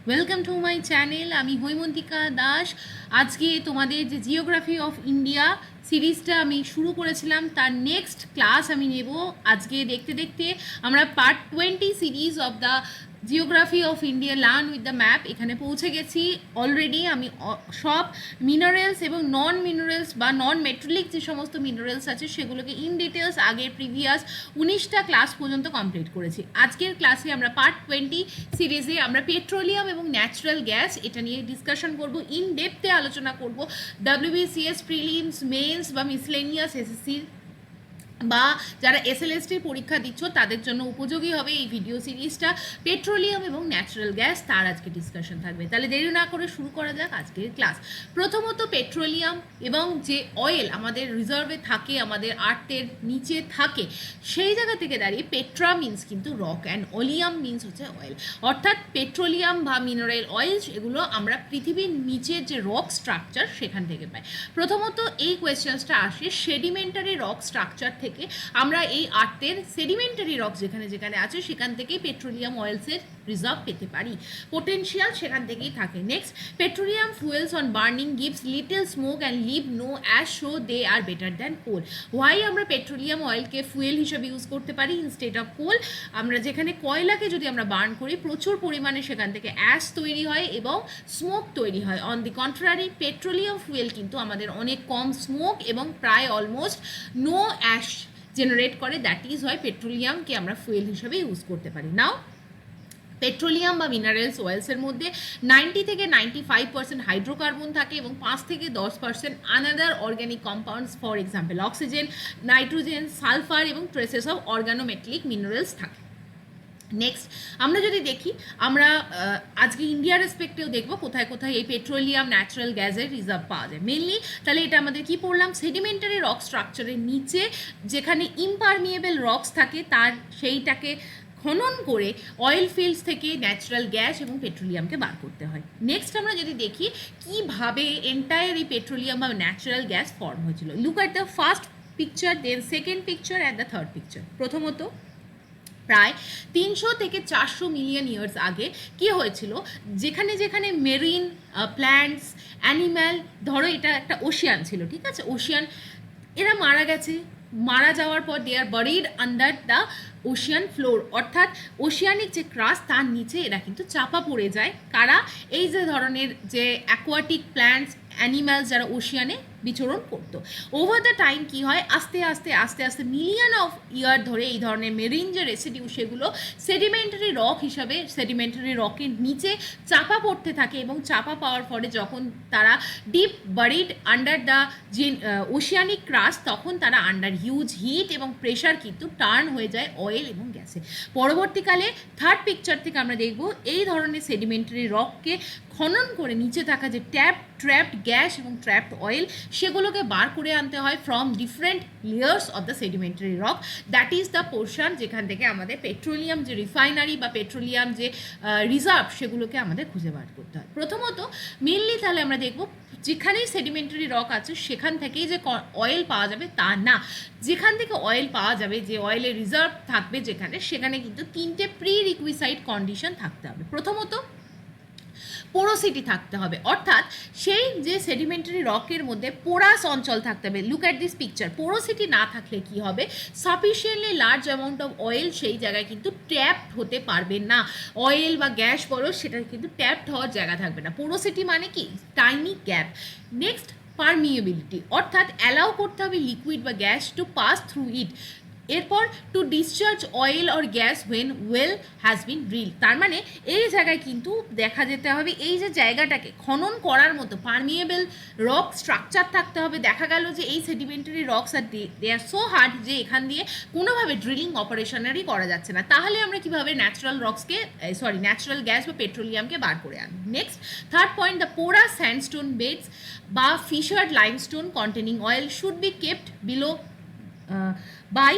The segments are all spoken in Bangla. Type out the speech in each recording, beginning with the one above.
Welcome to my channel. আমি হৈমন্তিকা দাস। আজকে তোমাদের যে জিওগ্রাফি অফ ইন্ডিয়া সিরিজটা আমি শুরু করেছিলাম তার নেক্সট ক্লাস আমি নেব। আজকে দেখতে দেখতে আমরা part 20 series of the geography of India learn with the map এখানে পৌঁছে গেছি অলরেডি। আমি সব মিনারেলস এবং নন মিনারেলস বা নন মেট্রোলিক যে সমস্ত মিনারেলস আছে সেগুলোকে ইন ডিটেলস আগের প্রিভিয়াস 19টা ক্লাস পর্যন্ত কমপ্লিট করেছি। আজকের ক্লাসে আমরা পার্ট 20 সিরিজে আমরা পেট্রোলিয়াম এবং ন্যাচারাল গ্যাস এটা নিয়ে ডিসকাশন করব, ইন ডেপথে আলোচনা করব। wbcs প্রিলিমস, মেন্স বা মিসলেনিয়াস এসএসসির বা যারা এসএলএসটির পরীক্ষা দিচ্ছ তাদের জন্য উপযোগী হবে এই ভিডিও সিরিজটা। পেট্রোলিয়াম এবং ন্যাচারাল গ্যাস তার আজকে ডিসকাশন থাকবে। তাহলে দেরি না করে শুরু করা যাক আজকের ক্লাস। প্রথমত পেট্রোলিয়াম এবং যে অয়েল আমাদের রিজার্ভে থাকে, আমাদের আর্থের নিচে থাকে, সেই জায়গা থেকে দাঁড়িয়ে পেট্রা মিন্স কিন্তু রক অ্যান্ড অলিয়াম মিন্স হচ্ছে অয়েল। অর্থাৎ পেট্রোলিয়াম বা মিনারেল অয়েল এগুলো আমরা পৃথিবীর নিচের যে রক স্ট্রাকচার সেখান থেকে পাই। প্রথমত এই কোয়েশ্চেন্সটা আসে সেডিমেন্টারি রক স্ট্রাকচার থেকে। আমরা এই আর্থের সেডিমেন্টারি রক যেখানে যেখানে আছে সেখান থেকেই পেট্রোলিয়াম অয়েলসের রিজার্ভ পেতে পারি, পোটেনশিয়াল সেখান থেকেই থাকে। Next, petroleum fuels on burning gives little smoke and leave no ash, so they are better than coal. Why আমরা পেট্রোলিয়াম অয়েলকে ফুয়েল হিসেবে ইউজ করতে পারি ইনস্টেড অফ কোল? আমরা যেখানে কয়লাকে যদি আমরা বার্ন করি প্রচুর পরিমাণে সেখান থেকে অ্যাশ তৈরি হয় এবং স্মোক তৈরি হয়। On the contrary petroleum fuel কিন্তু আমাদের অনেক কম স্মোক এবং প্রায় অলমোস্ট নো অ্যাশ জেনারেট করে। দ্যাট ইজ হয় পেট্রোলিয়ামকে আমরা ফুয়েল হিসেবে ইউজ করতে পারি। নাও পেট্রোলিয়াম বা মিনারেলস অয়েলসের মধ্যে 90 থেকে 95% হাইড্রোকার্বন থাকে এবং 5 থেকে 10% another organic compounds, for example oxygen, nitrogen, sulphur এবং ট্রেসেস অফ অর্গানোমেটালিক মিনারেলস থাকে। নেক্সট, আমরা যদি দেখি আমরা আজকে ইন্ডিয়ার রেসপেক্টেও দেখবো কোথায় কোথায় এই পেট্রোলিয়াম ন্যাচারাল গ্যাসের রিজার্ভ পাওয়া যায় মেনলি। তাহলে এটা আমাদের কি পড়লাম, সেডিমেন্টারি রক স্ট্রাকচারের নিচে যেখানে ইমপারমিয়েবল রকস থাকে তার সেইটাকে খনন করে অয়েল ফিল্ডস থেকে ন্যাচারাল গ্যাস এবং পেট্রোলিয়ামকে বার করতে হয়। নেক্সট আমরা যদি দেখি কিভাবে এন্টায়ার এই পেট্রোলিয়াম বা ন্যাচারাল গ্যাস ফর্ম হয়েছিল। Look at the first picture, then second picture and the third picture. প্রথমত প্রায় 300 থেকে 400 মিলিয়ন ইয়ার্স আগে কি হয়েছিল, যেখানে যেখানে মেরিন প্ল্যান্টস, অ্যানিম্যাল, ধরো এটা একটা ওশিয়ান ছিল, ঠিক আছে, ওশিয়ান, এরা মারা গেছে, মারা যাওয়ার পর they are buried under the ocean floor, অর্থাৎ ওশিয়ানিক যে ক্রাস্ট তার নিচে এরা কিন্তু চাপা পড়ে যায়। কারা? এই যে ধরনের যে অ্যাকোয়াটিক প্ল্যান্টস, অ্যানিম্যালস যারা ওশিয়ানে বিচরণ করতো। ওভার দ্য টাইম কি হয়, আস্তে আস্তে আস্তে আস্তে মিলিয়ন অফ ইয়ার ধরে এই ধরনের মেরিন যে রেসিডিউ সেগুলো সেডিমেন্টারি রক হিসাবে সেডিমেন্টারি রকের নিচে চাপা পড়তে থাকে এবং চাপা পাওয়ার পরে যখন তারা ডিপ বারিড আন্ডার দ্য যে ওশিয়ানিক ক্রাস্ট তখন তারা আন্ডার হিউজ হিট এবং প্রেশার কিন্তু টার্ন হয়ে যায় অয়েল এবং গ্যাসে। পরবর্তীকালে থার্ড পিকচার থেকে আমরা দেখব এই ধরনের সেডিমেন্টারি রককে খনন করে নিচে থাকা যে ট্র্যাপড গ্যাস এবং ট্র্যাপড অয়েল সেগুলোকে বার করে আনতে হয় from different layers of the sedimentary rock. That is the portion যেখান থেকে আমাদের পেট্রোলিয়াম যে রিফাইনারি বা পেট্রোলিয়াম যে রিজার্ভ সেগুলোকে আমাদের খুঁজে বার করতে হয়। প্রথমত মেনলি তাহলে আমরা দেখব যেখানেই সেডিমেন্টারি রক আছে সেখান থেকেই যে অয়েল পাওয়া যাবে তা না, যেখান থেকে অয়েল পাওয়া যাবে, যে অয়েলের রিজার্ভ থাকবে যেখানে, সেখানে কিন্তু 3টে প্রি রিকুইসাইড কন্ডিশন থাকতে হবে। প্রথমত পোরোসিটি থাকতে হবে, অর্থাৎ সেই যে সেডিমেন্টারি রকের মধ্যে পোরাস অঞ্চল থাকতে হবে। Look at this picture. Porosity না থাকলে কি হবে, sufficiently large amount of oil সেই জায়গায় কিন্তু ট্যাপড হতে পারবে না। অয়েল বা গ্যাস বলো সেটা কিন্তু ট্যাপড হওয়ার জায়গা থাকবে না। পোরোসিটি মানে কি, টাইনি গ্যাপ। নেক্সট, পারমিয়েবিলিটি, অর্থাৎ অ্যালাউ করতে হবে লিকুইড বা gas to pass through it. এরপর to discharge oil or gas when well has been drill, তার মানে এই জায়গায় কিন্তু দেখা যেতে হবে এই যে জায়গাটাকে খনন করার মতো পারমিয়েবল রক স্ট্রাকচার থাকতে হবে। দেখা গেল যে এই সেডিমেন্টারি রকস আর দে আর সো হার্ড যে এখান দিয়ে কোনোভাবে ড্রিলিং অপারেশনারই করা যাচ্ছে না। তাহলে আমরা কীভাবে ন্যাচারাল ন্যাচারাল গ্যাস বা পেট্রোলিয়ামকে বার করে আনব। Next, third point, the porous sandstone beds বা fissured limestone containing oil should be kept below by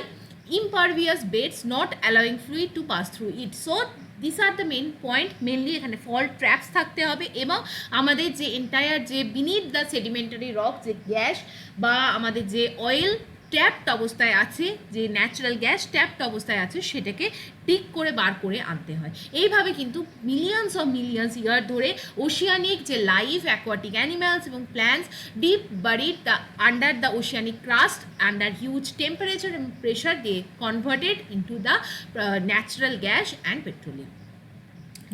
impervious beds not allowing fluid to pass through it. So these are the main point. Mainly এখানে ফল্ট ট্র্যাপস থাকতে হবে এবং আমাদের যে এন্টায়ার যে বিনিথ দ্য সেডিমেন্টারি রক যে গ্যাস বা আমাদের যে অয়েল ট্যাপড অবস্থায় আছে, যে ন্যাচারাল গ্যাস ট্যাপড অবস্থায় আছে, সেটাকে টিক করে বার করে আনতে হয়। এইভাবে কিন্তু মিলিয়ন্স ইয়ার ধরে ওশিয়ানিক যে লাইফ, অ্যাকোয়াটিক অ্যানিম্যালস এবং plants deep buried the under the oceanic crust under huge temperature এবং প্রেশার দিয়ে converted into the natural gas and petroleum.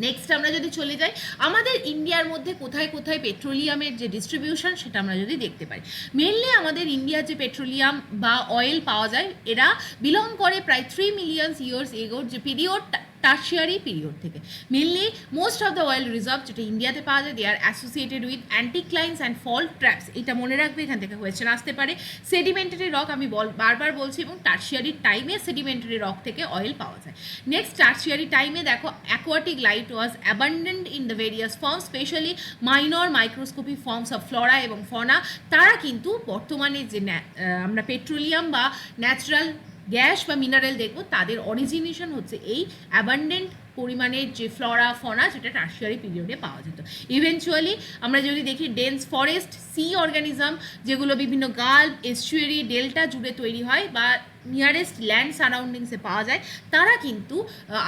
Next আমরা যদি চলে যাই, আমাদের ইন্ডিয়ার মধ্যে কোথায় কোথায় পেট্রোলিয়ামের যে ডিস্ট্রিবিউশন সেটা আমরা যদি দেখতে পাই, মেনলি আমাদের ইন্ডিয়ার যে পেট্রোলিয়াম বা অয়েল পাওয়া যায়, এরা বিলং করে প্রায় 3 মিলিয়ন ইয়ার্স এগোর যে পিরিয়ড, টার্সিয়ারি পিরিয়ড থেকে। Mainly most of the oil reserve যেটা ইন্ডিয়াতে পাওয়া যায়, they are associated with anticlines and fault traps. এটা মনে রাখবে, এখান থেকে কোয়েশ্চেন আসতে পারে। সেডিমেন্টারি রক আমি বারবার বলছি, এবং টার্সিয়ারি টাইমে সেডিমেন্টারি রক থেকে অয়েল পাওয়া যায়। নেক্সট, টার্সিয়ারি টাইমে দেখো aquatic life was abundant in the various forms, specially minor microscopic forms of Flora এবং ফনা। তারা কিন্তু বর্তমানে যে আমরা পেট্রোলিয়াম বা ন্যাচারাল গ্যাস বা মিনারেল দেখবো, তাদের অরিজিনেশন হচ্ছে এই অ্যাবান্ডেন্ট পরিমাণের যে ফ্লোরা ফনা, যেটা টার্সিয়ারি পিরিয়ডে পাওয়া যেত। ইভেনচুয়ালি আমরা যদি দেখি ডেন্স ফরেস্ট, সি অর্গানিজম, যেগুলো বিভিন্ন গাল্ফ, এস্চুয়ারি, ডেল্টা জুড়ে তৈরি হয় বা নিয়ারেস্ট ল্যান্ড সারাউন্ডিংসে পাওয়া যায়, তারা কিন্তু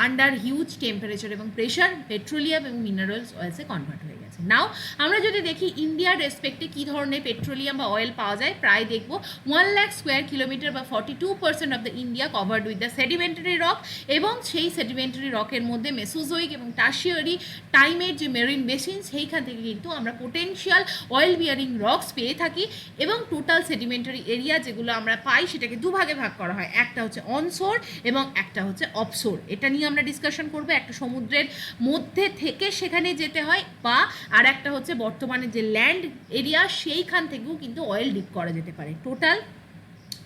আন্ডার হিউজ টেম্পারেচার এবং প্রেশার পেট্রোলিয়াম এবং মিনারেলস অয়েলসে কনভার্ট হয়ে গেছে। নাও আমরা যদি দেখি ইন্ডিয়ার রেসপেক্টে কী ধরনের পেট্রোলিয়াম বা অয়েল পাওয়া যায়, প্রায় দেখবো 1 লাখ স্কোয়ার কিলোমিটার বা 42% of the India covered with the sedimentary rock, এবং সেই সেডিমেন্টারি রকের মধ্যে মেসোজোইক এবং টার্সিয়ারি টাইমের যে মেরিন বেসিন, সেইখান থেকে কিন্তু আমরা পোটেনশিয়াল অয়েল বিয়ারিং রকস পেয়ে থাকি। এবং টোটাল সেডিমেন্টারি এরিয়া যেগুলো আমরা পাই, সেটাকে দুভাগে ভাগ করা হয়, একটা হচ্ছে অনশোর এবং একটা হচ্ছে অফশোর। এটা নিয়ে আমরা ডিসকাশন করব। একটা সমুদ্রের মধ্যে থেকে সেখানে যেতে হয়, বা আর একটা হচ্ছে বর্তমানে যে ল্যান্ড এরিয়া, সেইখান থেকেও কিন্তু অয়েল ডিপ করা যেতে পারে। Total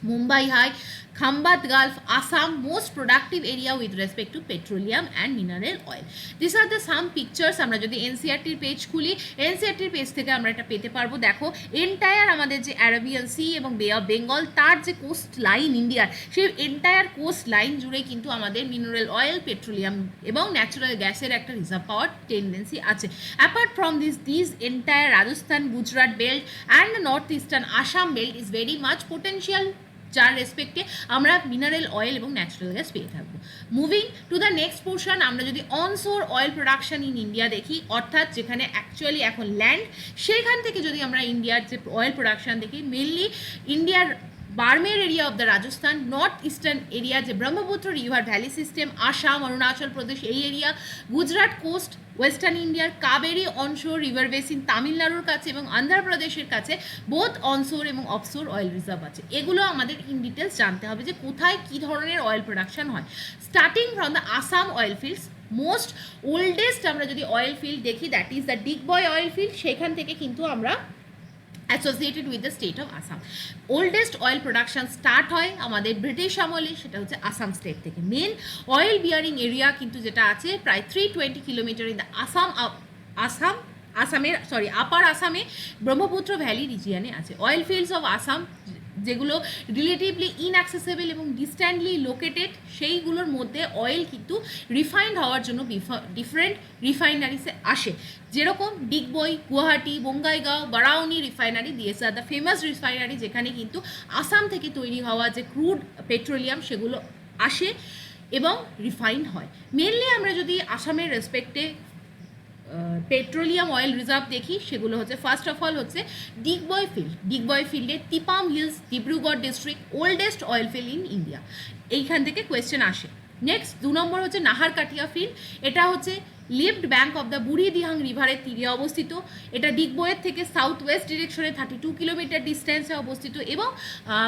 Mumbai High, Khambat Gulf, Assam, most productive area with respect to petroleum and mineral oil. These are the some pictures. আমরা যদি NCERT পেজ খুলি, NCERT পেজ থেকে আমরা এটা পেতে পারবো। দেখো এন্টায়ার আমাদের যে অ্যারাবিয়ান সি এবং বে অফ বেঙ্গল, তার যে কোস্ট লাইন ইন্ডিয়ার, সেই এন্টায়ার কোস্ট লাইন জুড়ে কিন্তু আমাদের মিনারেল অয়েল, পেট্রোলিয়াম এবং ন্যাচারাল গ্যাসের একটা রিজার্ভ পাওয়ার টেন্ডেন্সি আছে। Apart from this entire Rajasthan, Gujarat belt and north eastern Assam belt is very much potential, যার রেসপেক্টে আমরা মিনারেল অয়েল এবং ন্যাচারাল গ্যাস পেয়ে থাকবো। Moving to the next portion, আমরা যদি অনশোর অয়েল প্রোডাকশন ইন ইন্ডিয়া দেখি, অর্থাৎ যেখানে অ্যাকচুয়ালি এখন ল্যান্ড, সেখান থেকে যদি আমরা ইন্ডিয়ার যে অয়েল প্রোডাকশন দেখি, মেনলি ইন্ডিয়ার বার্মের area of the Rajasthan, north eastern area যে Brahmaputra river valley system, Assam, Arunachal Pradesh এই এরিয়া, গুজরাট কোস্ট, ওয়েস্টার্ন ইন্ডিয়ার কাবেরি অনশোর রিভার বেসিন তামিলনাড়ুর কাছে এবং অন্ধ্রপ্রদেশের কাছে বোথ অনশোর এবং অফশোর অয়েল রিজার্ভ আছে। এগুলো আমাদের ইন ডিটেলস জানতে হবে যে কোথায় কী ধরনের অয়েল প্রোডাকশন হয়। Starting from the Assam oil fields, most oldest আমরা যদি অয়েল ফিল্ড দেখি, that is the Digboi oil field, সেখান থেকে কিন্তু আমরা associated with the state of Assam. Oldest oil production start হয় আমাদের ব্রিটিশ আমলে, সেটা হচ্ছে আসাম স্টেট থেকে। মেন অয়েল বিয়ারিং এরিয়া কিন্তু যেটা আছে প্রায় 320 কিলোমিটার ইন দ্য আপার আসামে ব্রহ্মপুত্র ভ্যালি রিজিয়নে আছে। অয়েল ফিল্ডস অফ আসাম যেগুলো রিলেটিভলি ইনঅ্যাক্সেসেবল এবং ডিস্ট্যান্টলি লোকেটেড, সেইগুলোর মধ্যে অয়েল কিন্তু রিফাইন্ড হওয়ার জন্য ডিফারেন্ট রিফাইনারিসে আসে, যেরকম Digboi, Guwahati, Bongaigaon, Barauni refinery, this are the famous refinery, যেখানে কিন্তু আসাম থেকে তৈরি হওয়া যে ক্রুড পেট্রোলিয়াম সেগুলো আসে এবং রিফাইন্ড হয়। মেনলি আমরা যদি আসামের রেসপেক্টে পেট্রোলিয়াম অয়েল রিজার্ভ দেখি, সেগুলো হচ্ছে ফার্স্ট অফ অল হচ্ছে ডিগবয় ফিল্ডে Tipam hills, Dibrugarh district, oldest oil field in India, এইখান থেকে কোয়েশ্চেন আসে। নেক্সট 2 নম্বর হচ্ছে নাহারকাটিয়া ফিল্ড, এটা হচ্ছে লেফট ব্যাঙ্ক অফ দ্য বুড়ি দিহাং রিভারের তীরে অবস্থিত। এটা ডিগবয়ের থেকে সাউথ ওয়েস্ট ডিরেকশনে 32 কিলোমিটার ডিস্টেন্সে অবস্থিত, এবং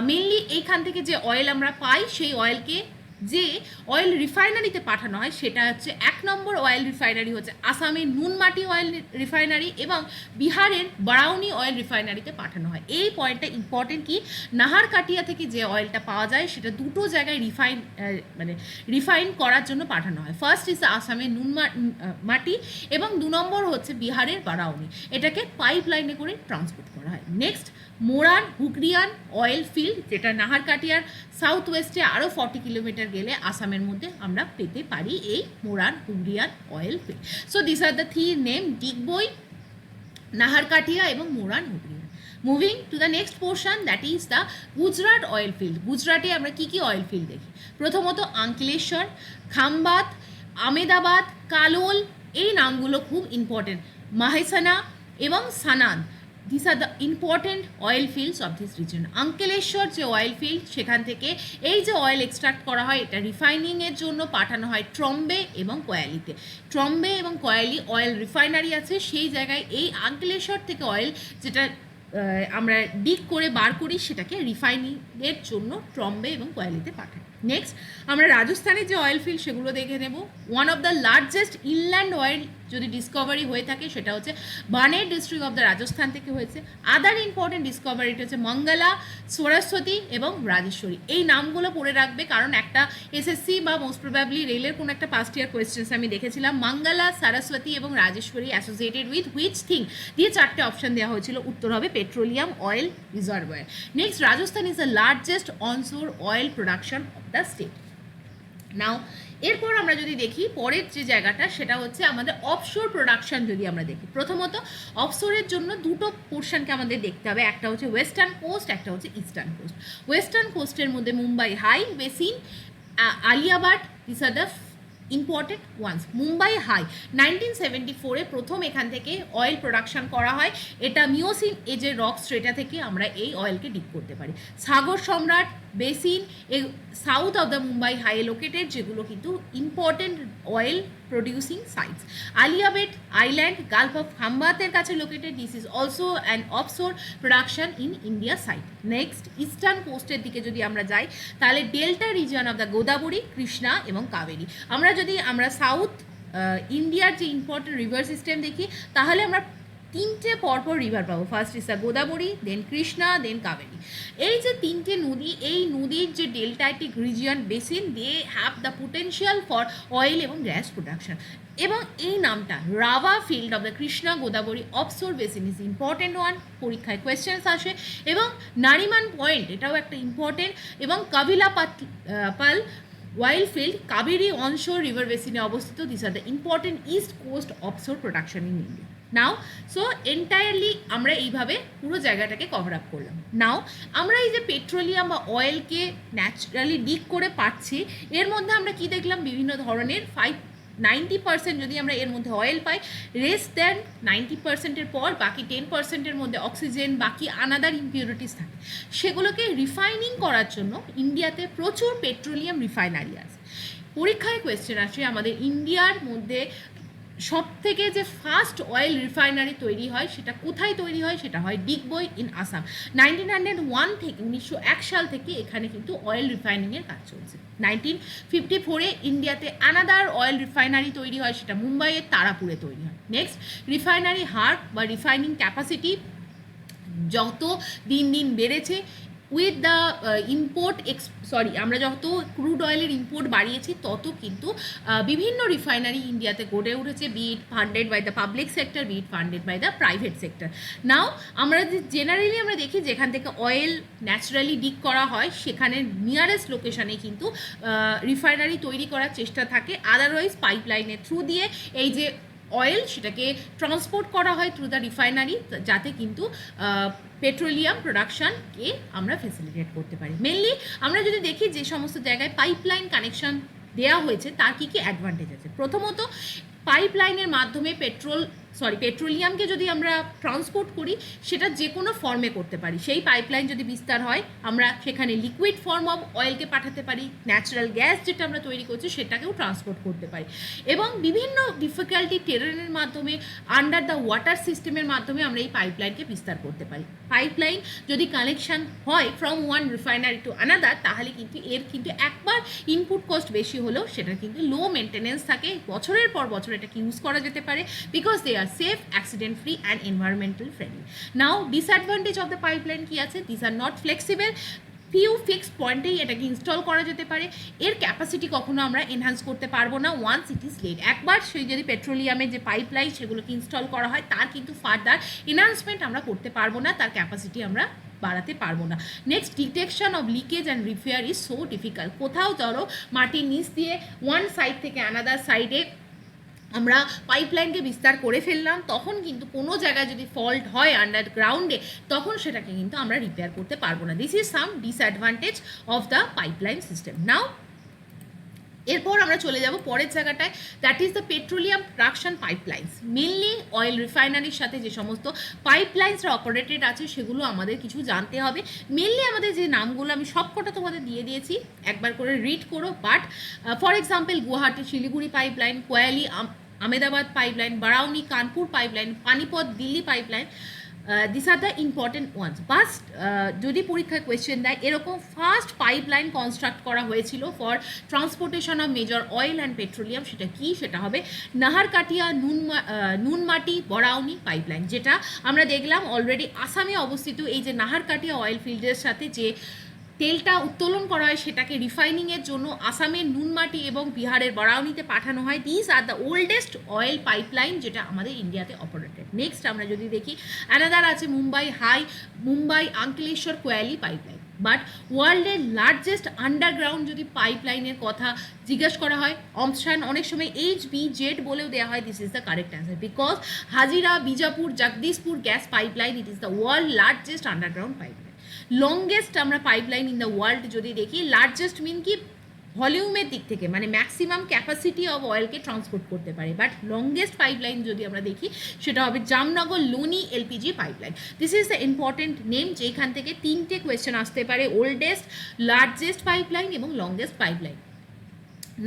মেনলি এইখান থেকে যে অয়েল আমরা পাই, সেই অয়েলকে যে অয়েল রিফাইনারিতে পাঠানো হয়, সেটা হচ্ছে 1 নম্বর অয়েল রিফাইনারি হচ্ছে আসামের নুনমাটি অয়েল রিফাইনারি, এবং বিহারের বারাউনি অয়েল রিফাইনারিতে পাঠানো হয়। এই পয়েন্টটা ইম্পর্টেন্ট কি, নাহারকাটিয়া থেকে যে অয়েলটা পাওয়া যায় সেটা দুটো জায়গায় রিফাইন করার জন্য পাঠানো হয়। ফার্স্ট ইজ আসামের নুনমাটি, এবং 2 নম্বর হচ্ছে বিহারের বারাউনি, এটাকে পাইপ লাইনে করে ট্রান্সপোর্ট করা হয়। Next Moran Hugrijan oil field, যেটা নাহারকাটিয়ার সাউথ ওয়েস্টে আরও 40 কিলোমিটার গেলে আসামের মধ্যে আমরা পেতে পারি এই Moran Hugrijan oil field. So this are the 3 name, Digboi, Naharkatiya এবং Moran Hugrijan. Moving to the next portion, that is the Gujarat oil field. গুজরাটে আমরা কী কী অয়েল ফিল্ড দেখি? প্রথমত আঙ্কলেশ্বর, খামবাত, আমেদাবাদ, কালোল, এই নামগুলো খুব ইম্পর্টেন্ট। মাহেসানা এবং Sanand, this are the important oil fields of this region. Ankleshwar যে অয়েল ফিল্ড, সেখান থেকে এই যে অয়েল এক্সট্রাক্ট করা হয় এটা রিফাইনিংয়ের জন্য পাঠানো হয় ট্রম্বে এবং কয়ালিতে। ট্রম্বে এবং কয়ালি অয়েল রিফাইনারি আছে, সেই জায়গায় এই আঙ্কেলেশ্বর থেকে অয়েল যেটা আমরা ডিগ করে বার করি সেটাকে রিফাইনিংয়ের জন্য ট্রম্বে এবং কয়ালিতে পাঠাই। নেক্সট আমরা রাজস্থানের যে অয়েল ফিল্ড সেগুলো দেখে নেব। One of the largest inland oil যদি ডিসকভারি হয়ে থাকে সেটা হচ্ছে বানের ডিস্ট্রিক্ট অফ দ্য রাজস্থান থেকে হয়েছে। আদার ইম্পর্টেন্ট ডিসকভারিটা হচ্ছে মঙ্গলা, সরস্বতী এবং রাজেশ্বরী। এই নামগুলো পড়ে রাখবে, কারণ একটা এসএসসি বা মোস্ট প্রবাবলি রেলের কোনো একটা পাস্ট ইয়ার কোয়েশ্চেন্স আমি দেখেছিলাম, মঙ্গলা, সরস্বতী এবং Rajeshwari associated with which thing দিয়ে 4টে অপশন দেওয়া হয়েছিল, উত্তর হবে petroleum oil reservoir. Next, Rajasthan is the largest onshore oil production of the state. Now এরপর আমরা যদি দেখি পরের যে জায়গাটা, সেটা হচ্ছে আমাদের অফশোর প্রোডাকশন। যদি আমরা দেখি, প্রথমত অফশোরের জন্য দুটো পোর্শনকে আমাদের দেখতে হবে, একটা হচ্ছে ওয়েস্টার্ন কোস্ট, একটা হচ্ছে ইস্টার্ন কোস্ট। ওয়েস্টার্ন কোস্টের মধ্যে Mumbai high basin, Aliabad, this are the important ones. Mumbai high 1974-এ প্রথম এখান থেকে অয়েল প্রোডাকশন করা হয়। এটা মিওসিন এজের রক স্ট্রেটা থেকে আমরা এই অয়েলকে ডিপ করতে পারি। Sagar Samrat basin south of the Mumbai high located, যেগুলো কিন্তু important oil producing sites. Aliabet island gulf of খাম্বাতের কাছে located, this is also an offshore production in India site. Next, eastern কোস্টের দিকে যদি আমরা যাই, তাহলে delta region of the Godavari, Krishna এবং কাবেরী। আমরা সাউথ ইন্ডিয়ার যে ইম্পর্টেন্ট রিভার সিস্টেম দেখি, তাহলে আমরা 3টে পরপর রিভার পাবো। First is the Godavari, then Krishna, then Kaveri. এই যে 3টে নদী, এই নদীর যে deltaic region basin, they have the potential for oil এবং গ্যাস প্রোডাকশন। এবং এই নামটা Ravva field of the Krishna Godavari offshore basin is important one, পরীক্ষায় কোয়েশ্চেন্স আসে। এবং নারিমান পয়েন্ট, এটাও একটা ইম্পর্টেন্ট। এবং Kovilappal oil field Kaveri onshore river বেসিনে অবস্থিত। This are the important east coast offshore production in India. Now so entirely আমরা এইভাবে পুরো জায়গাটাকে কভার আপ করলাম। নাও আমরা এই যে পেট্রোলিয়াম বা অয়েলকে ন্যাচারালি ডিগ করে পাচ্ছি, এর মধ্যে আমরা কি দেখলাম, বিভিন্ন ধরনের 90% যদি আমরা এর মধ্যে অয়েল পাই, রেস্ট দেন 90%-এর পর বাকি 10%-এর মধ্যে অক্সিজেন, বাকি আনাদার ইম্পিউরিটিস থাকে। সেগুলোকে রিফাইনিং করার জন্য ইন্ডিয়াতে প্রচুর পেট্রোলিয়াম রিফাইনারি আছে। পরীক্ষায় কোয়েশ্চেন আসে আমাদের ইন্ডিয়ার মধ্যে সব থেকে যে ফার্স্ট অয়েল রিফাইনারি তৈরি হয় সেটা কোথায় তৈরি হয়, সেটা হয় ডিগবই ইন আসাম। 1901 থেকে 1901 সাল থেকে এখানে কিন্তু অয়েল রিফাইনিংয়ের কাজ চলছে। 1954-এ ইন্ডিয়াতে আনাদার অয়েল রিফাইনারি তৈরি হয়, সেটা মুম্বাইয়ের তারাপুরে তৈরি হয়। নেক্সট, রিফাইনারি হার বা রিফাইনিং ক্যাপাসিটি যত দিন দিন বেড়েছে, উইথ দ্য আমরা যত ক্রুড অয়েলের ইম্পোর্ট বাড়িয়েছি, তত কিন্তু বিভিন্ন রিফাইনারি ইন্ডিয়াতে গড়ে উঠেছে, be it funded by the public sector, be it funded by the private sector. Now আমরা জেনারেলি আমরা দেখি যেখান থেকে অয়েল ন্যাচারালি ডিগ করা হয়, সেখানে নিয়ারেস্ট লোকেশনে কিন্তু রিফাইনারি তৈরি করার চেষ্টা থাকে। আদারওয়াইজ পাইপলাইনের থ্রু দিয়ে এই যে অয়েল, সেটাকে ট্রান্সপোর্ট করা হয় থ্রু দ্য রিফাইনারি, যাতে কিন্তু পেট্রোলিয়াম প্রোডাকশনকে আমরা ফেসিলিটেট করতে পারি। মেনলি আমরা যদি দেখি যে সমস্ত জায়গায় পাইপলাইন কানেকশন দেওয়া হয়েছে, তার কী কী অ্যাডভান্টেজ আছে। প্রথমত, পাইপলাইনের মাধ্যমে পেট্রোলিয়ামকে যদি আমরা ট্রান্সপোর্ট করি, সেটা যে কোনো ফর্মে করতে পারি। সেই পাইপলাইন যদি বিস্তার হয়, আমরা সেখানে লিকুইড ফর্ম অফ অয়েলকে পাঠাতে পারি, ন্যাচারাল গ্যাস যেটা আমরা তৈরি করছি সেটাকেও ট্রান্সপোর্ট করতে পারি। এবং বিভিন্ন ডিফিকাল্টি টেরেনের মাধ্যমে, আন্ডার দ্য ওয়াটার সিস্টেমের মাধ্যমে আমরা এই পাইপলাইনকে বিস্তার করতে পারি। পাইপলাইন যদি কানেকশন হয় from one refinery to another, তাহলে কিন্তু এর কিন্তু একবার ইনপুট কস্ট বেশি হলেও সেটা কিন্তু লো মেনটেনেন্স থাকে, বছরের পর বছর এটাকে ইউজ করা যেতে পারে, because they are safe, accident free and environmental friendly. Now disadvantage of the pipeline কি আছে, these are not flexible, few fixed পয়েন্টেই এটাকে ইনস্টল করা যেতে পারে। এর ক্যাপাসিটি কখনো আমরা এনহ্যান্স করতে পারবো না ওয়ান্স ইট ইজ লেট। একবার সেই যদি পেট্রোলিয়ামের যে পাইপলাইন সেগুলোকে ইনস্টল করা হয়, তার কিন্তু ফার্দার এনহ্যান্সমেন্ট আমরা করতে পারবো না, তার ক্যাপাসিটি আমরা বাড়াতে পারবো না। Next, detection of leakage and repair is so difficult. কোথাও ধরো মাটির নিচ দিয়ে ওয়ান সাইড থেকে আনাদার সাইডে আমরা পাইপলাইনকে বিস্তার করে ফেললাম, তখন কিন্তু কোনো জায়গায় যদি ফল্ট হয় আন্ডারগ্রাউন্ডে, তখন সেটাকে কিন্তু আমরা রিপেয়ার করতে পারবো না। This is some disadvantage of the pipeline system. Now এরপর আমরা চলে যাব পরের জায়গাটায়, that is the petroleum production pipelines. Mainly oil রিফাইনারির সাথে যে সমস্ত পাইপলাইন্সরা অপারেটেড আছে সেগুলো আমাদের কিছু জানতে হবে। মেনলি আমাদের যে নামগুলো আমি সবকটা তোমাদের দিয়ে দিয়েছি, একবার করে রিড করো। But for example Guwahati Siliguri pipeline, Koyali Ahmedabad pipeline, Barauni Kanpur pipeline, Panipat Delhi pipeline, this are the important ones. বাস যদি পরীক্ষায় কোয়েশ্চেন দেয় এরকম ফার্স্ট পাইপলাইন কনস্ট্রাক্ট করা হয়েছিল for transportation of major oil and petroleum, সেটা কি? সেটা হবে নাহারকাটিয়া নুনমাটি বরাউনি পাইপলাইন, যেটা আমরা দেখলাম অলরেডি আসামে অবস্থিত। এই যে নাহারকাটিয়া অয়েল ফিল্ডের সাথে যে তেলটা উত্তোলন করা হয় সেটাকে রিফাইনিংয়ের জন্য আসামের নুনমাটি এবং বিহারের বারাউনিতে পাঠানো হয়। This are the oldest oil pipeline যেটা আমাদের ইন্ডিয়াতে অপারেটেড। নেক্সট আমরা যদি দেখি অ্যানাদার আছে মুম্বাই আঙ্কলেশ্বর কোয়ালি পাইপলাইন। বাট ওয়ার্ল্ডের লার্জেস্ট আন্ডারগ্রাউন্ড যদি পাইপলাইনের কথা জিজ্ঞেস করা হয়, অপশান অনেক সময় HBZ বলেও দেওয়া হয়। This is the correct answer, because Hazira Bijapur Jagdishpur gas pipeline, it is the world largest underground pipeline. Longest আমরা পাইপলাইন ইন দ্য ওয়ার্ল্ড যদি দেখি, লার্জেস্ট মিন কি ভলিউমের দিক থেকে, মানে ম্যাক্সিমাম ক্যাপাসিটি অফ অয়েলকে ট্রান্সপোর্ট করতে পারে। বাট লংগেস্ট পাইপলাইন যদি আমরা দেখি সেটা হবে Jamnagar lonely LPG pipeline. This is the important name, যেখান থেকে তিনটে কোয়েশ্চেন আসতে পারে, ওল্ডেস্ট, লার্জেস্ট পাইপলাইন এবং longest pipeline.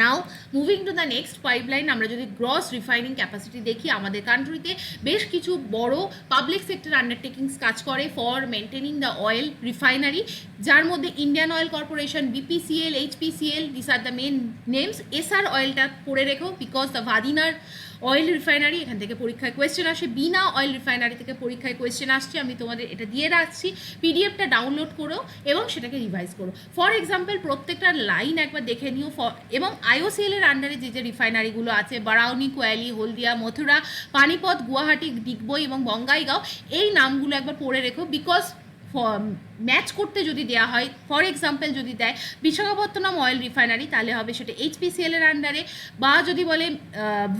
Now moving to the next pipeline, আমরা যদি গ্রস রিফাইনিং ক্যাপাসিটি দেখি, আমাদের কান্ট্রিতে বেশ কিছু বড় পাবলিক সেক্টর আন্ডারটেকিংস কাজ করে for maintaining the oil refinery, যার মধ্যে Indian Oil Corporation, BPCL, HPCL, this are the main names. Essar অয়েলটা পড়ে রেখো, because the Vadinar oil refinery এখান থেকে পরীক্ষায় কোয়েশ্চেন আসে, বিনা অয়েল রিফাইনারি থেকে পরীক্ষায় কোয়েশ্চেন আসছে। আমি তোমাদের এটা দিয়ে রাখছি, PDFটা ডাউনলোড করো এবং সেটাকে রিভাইজ করো। ফর এক্সাম্পল প্রত্যেকটা লাইন একবার দেখে নিও। এবং IOCL এর আন্ডারে যে যে রিফাইনারিগুলো আছে, বারাউনি, কোয়ালি, হলদিয়া, মথুরা, পানিপথ, গুয়াহাটি, ডিগবই এবং বঙ্গাইগাঁও, এই নামগুলো একবার পড়ে রেখো, বিকজ ম্যাচ করতে যদি দেওয়া হয়, ফর এক্সাম্পল যদি দেয় বিশাখাপত্তনম অয়েল রিফাইনারি, তাহলে হবে সেটা HPCL এর আন্ডারে, বা যদি বলে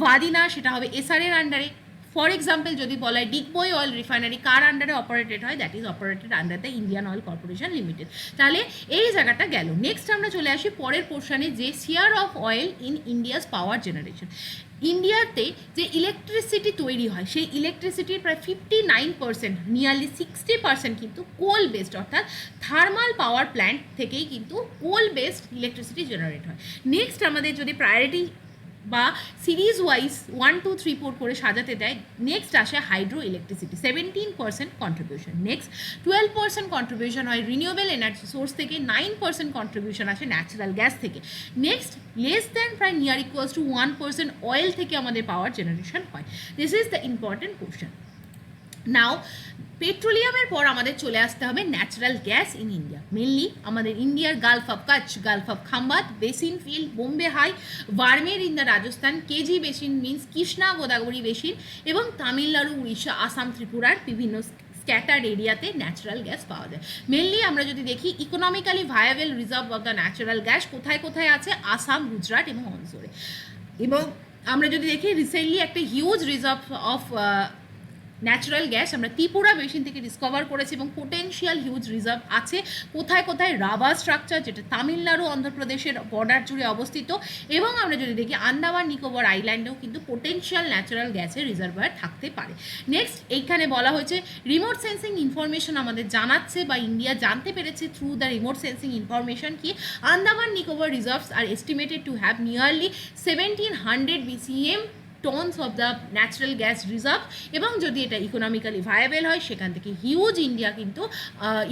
ভাদিনা সেটা হবে SR এর আন্ডারে। ফর এক্সাম্পল যদি বলা হয় ডিগবই অয়েল রিফাইনারি কার আন্ডারে অপারেটেড হয়, that is operated under the Indian Oil corporation limited. তাহলে এই জায়গাটা গেল। নেক্সট আমরা চলে আসি পরের পোর্শনে, যে share of oil in India's power generation. ইন্ডিয়াতে যে ইলেকট্রিসিটি তৈরি হয়, সেই ইলেকট্রিসিটির প্রায় 59%, নিয়ারলি 60% কিন্তু কোল বেসড, অর্থাৎ থার্মাল পাওয়ার প্ল্যান্ট থেকেই কিন্তু কোল বেসড ইলেকট্রিসিটি জেনারেট হয়। নেক্সট আমাদের যদি প্রায়োরিটি বা সিরিজ ওয়াইজ 1, 2, 3, 4 করে সাজাতে দেয়, নেক্সট আসে hydro electricity, 17% contribution. Next 12% contribution হয় রিনিউয়েবল এনার্জি সোর্স থেকে, 9% কন্ট্রিবিউশন আসে ন্যাচারাল গ্যাস থেকে। নেক্সট লেস দ্যান প্রায় নিয়ার ইকুয়ালস টু 1% অয়েল থেকে আমাদের পাওয়ার জেনারেশন হয়। This is the important question. Now পেট্রোলিয়ামের পর আমাদের চলে আসতে হবে natural gas in India. Mainly আমাদের ইন্ডিয়ার gulf of Kutch, gulf of Khambhat, basin field, Bombay high, Barmer in the Rajasthan, KG basin means Krishna Godavari basin, এবং তামিলনাড়ু, উড়িষ্যা, আসাম, ত্রিপুরার বিভিন্ন স্ক্যাটার্ড এরিয়াতে ন্যাচারাল গ্যাস পাওয়া যায়। মেনলি আমরা যদি দেখি economically viable reserve of the natural gas কোথায় কোথায় আছে, আসাম, গুজরাট এবং অঞ্চলে। এবং আমরা যদি দেখি রিসেন্টলি একটা huge reserve of natural gas আমরা ত্রিপুরা বেসিন থেকে ডিসকভার করেছি, এবং পোটেনশিয়াল হিউজ রিজার্ভ আছে কোথায় কোথায়, রাবার স্ট্রাকচার যেটা তামিলনাড়ু অন্ধ্রপ্রদেশের বর্ডার জুড়ে অবস্থিত। এবং আমরা যদি দেখি আন্দামান নিকোবর আইল্যান্ডেও কিন্তু পোটেনশিয়াল ন্যাচারাল গ্যাসের রিজার্ভার থাকতে পারে। নেক্সট এইখানে বলা হয়েছে রিমোট সেন্সিং ইনফরমেশন আমাদের জানাচ্ছে বা ইন্ডিয়া জানতে পেরেছে through the remote sensing information কি Andaman Nicobar reserves are estimated to have nearly 1700 BCM tons of the natural gas reserve. এবং যদি এটা ইকোনমিক্যালি ভায়াবেল হয়, সেখান থেকে হিউজ ইন্ডিয়া কিন্তু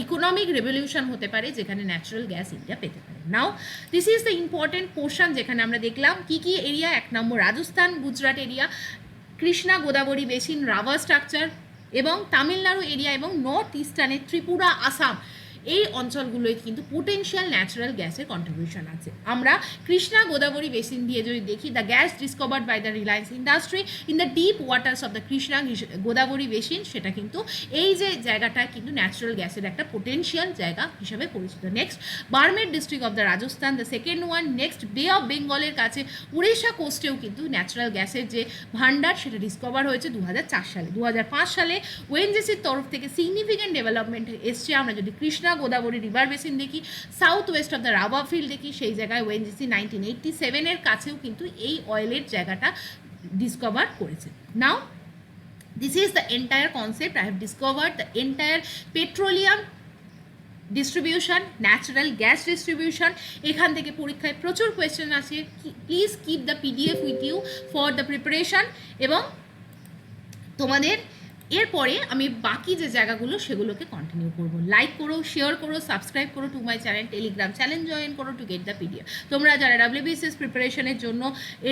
ইকোনমিক রেভলিউশন হতে পারে, যেখানে ন্যাচারাল গ্যাস ইন্ডিয়া পেতে পারে। Now this is the important portion, যেখানে আমরা দেখলাম কী কী area. 1 number Rajasthan Gujarat area, Krishna Godavari basin, রাবার স্ট্রাকচার এবং তামিলনাড়ু এরিয়া, এবং নর্থ ইস্টার্নে ত্রিপুরা, আসাম এই অঞ্চলগুলোয় কিন্তু পোটেনশিয়াল ন্যাচারাল গ্যাসের কন্ট্রিবিউশন আছে। আমরা কৃষ্ণা গোদাবরী বেসিন দিয়ে যদি দেখি, the gas discovered by the Reliance industry in the deep waters of the Krishna Godavari basin, সেটা কিন্তু এই যে জায়গাটা কিন্তু ন্যাচারাল গ্যাসের একটা পোটেনশিয়াল জায়গা হিসাবে পরিচিত। Next Barmer district of the Rajasthan, the second one. Next bay of বেঙ্গলের কাছে উড়িষ্যা কোস্টেও কিন্তু ন্যাচারাল গ্যাসের যে ভান্ডার সেটা ডিসকভার হয়েছে 2004 সালে। 2005 সালে ওএনজিসির তরফ থেকে সিগনিফিক্যান্ট ডেভেলপমেন্ট এসছে। আমরা যদি কৃষ্ণা গোদাবরী রিভার বেসিন দেখি, south West of the rubber field দেখি, সেই জায়গায় ওএনজিসি 1987 কাছেও কিন্তু এই অয়েলের জায়গাটা ডিসকভার করেছে। নাও this is the entire concept. I have discovered the entire petroleum distribution, natural gas distribution. এখান থেকে পরীক্ষায় প্রচুর কোয়েশ্চেন আছে। Please keep the PDF with you for the preparation. এবং তোমাদের এরপরে আমি বাকি যে জায়গাগুলো সেগুলোকে কন্টিনিউ করব। লাইক করো, শেয়ার করো, সাবস্ক্রাইব করো to my channel, Telegram channel join করো টু গেট দ্য পিডিএফ। তোমরা যারা WBCS প্রিপারেশনের জন্য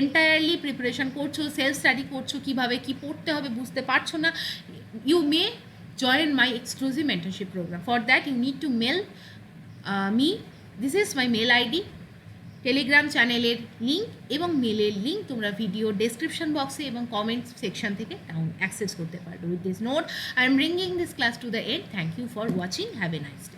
এন্টায়ারলি প্রিপারেশন করছো, সেলফ স্টাডি করছো, কীভাবে কী পড়তে হবে বুঝতে পারছো না, you may join my exclusive mentorship program. For that you need to mail me. This is my mail ID, Telegram চ্যানেলের লিঙ্ক এবং মেলের লিঙ্ক তোমরা ভিডিও ডেসক্রিপশন বক্সে এবং কমেন্ট সেকশন থেকে অ্যাক্সেস করতে পারবে। With this note I am bringing this class to the end. Thank you for watching. Have a nice day.